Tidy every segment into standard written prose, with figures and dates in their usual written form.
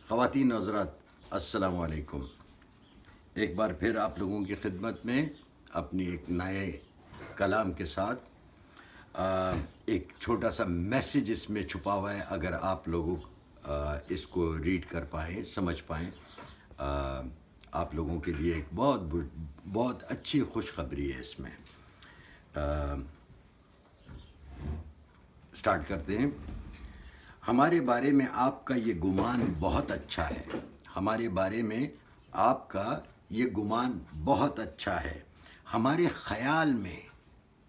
خواتین و حضرات السلام علیکم. ایک بار پھر آپ لوگوں کی خدمت میں اپنی ایک نئے کلام کے ساتھ ایک چھوٹا سا میسیج اس میں چھپا ہوا ہے. اگر آپ لوگوں اس کو ریڈ کر پائیں، سمجھ پائیں، آپ لوگوں کے لیے ایک بہت اچھی خوشخبری ہے. اس میں سٹارٹ کرتے ہیں. ہمارے بارے میں آپ کا یہ گمان بہت اچھا ہے. ہمارے بارے میں آپ کا یہ گمان بہت اچھا ہے. ہمارے خیال میں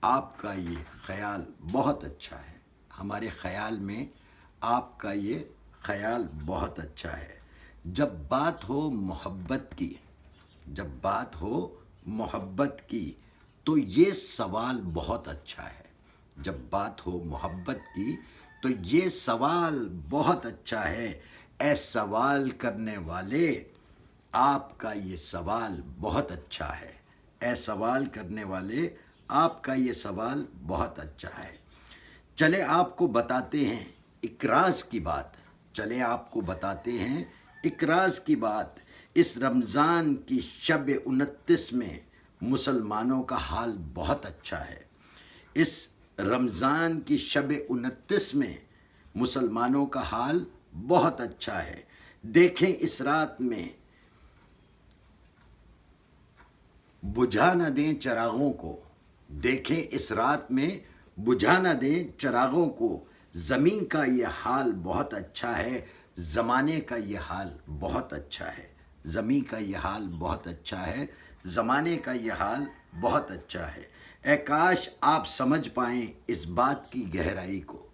آپ کا یہ خیال بہت اچھا ہے. ہمارے خیال میں آپ کا یہ خیال بہت اچھا ہے. جب بات ہو محبت کی، جب بات ہو محبت کی تو یہ سوال بہت اچھا ہے. جب بات ہو محبت کی تو یہ سوال بہت اچھا ہے. اے سوال کرنے والے، آپ کا یہ سوال بہت اچھا ہے. اے سوال کرنے والے، آپ کا یہ سوال بہت اچھا ہے. چلے آپ کو بتاتے ہیں ایک راز کی بات. چلے آپ کو بتاتے ہیں ایک راز کی بات. اس رمضان کی شب 29 میں مسلمانوں کا حال بہت اچھا ہے. اس رمضان کی شب 29 میں مسلمانوں کا حال بہت اچھا ہے. دیکھیں اس رات میں بجھا نہ دیں چراغوں کو. دیکھیں اس رات میں بجھا نہ دیں چراغوں کو. زمین کا یہ حال بہت اچھا ہے. زمانے کا یہ حال بہت اچھا ہے. زمین کا یہ حال بہت اچھا ہے. زمانے کا یہ حال بہت اچھا ہے. اے کاش آپ سمجھ پائیں اس بات کی گہرائی کو.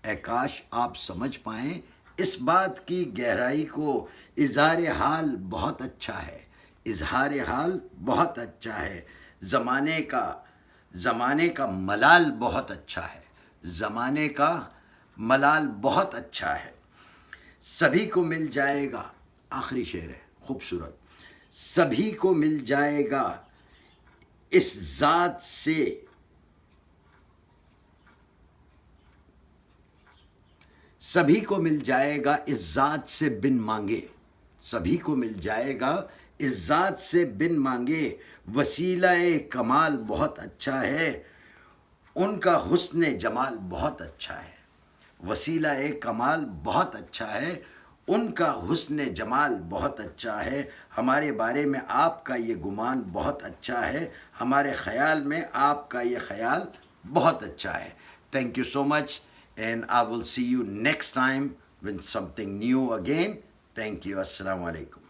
اے کاش آپ سمجھ پائیں اس بات کی گہرائی کو. اظہار حال بہت اچھا ہے. اظہار حال بہت اچھا ہے. زمانے کا ملال بہت اچھا ہے. زمانے کا ملال بہت اچھا ہے. سبھی کو مل جائے گا. آخری شعر ہے خوبصورت. سبھی کو مل جائے گا اس ذات سے، سبھی کو مل جائے گا اس ذات سے بن مانگے. سبھی کو مل جائے گا اس ذات سے بن مانگے. وسیلہ کمال بہت اچھا ہے. ان کا حسن جمال بہت اچھا ہے. وسیلہ کمال بہت اچھا ہے. ان کا حسن جمال بہت اچھا ہے. ہمارے بارے میں آپ کا یہ گمان بہت اچھا ہے. ہمارے خیال میں آپ کا یہ خیال بہت اچھا ہے. Thank you so much and I will see you next time with something new again. Thank you. Assalamu alaikum.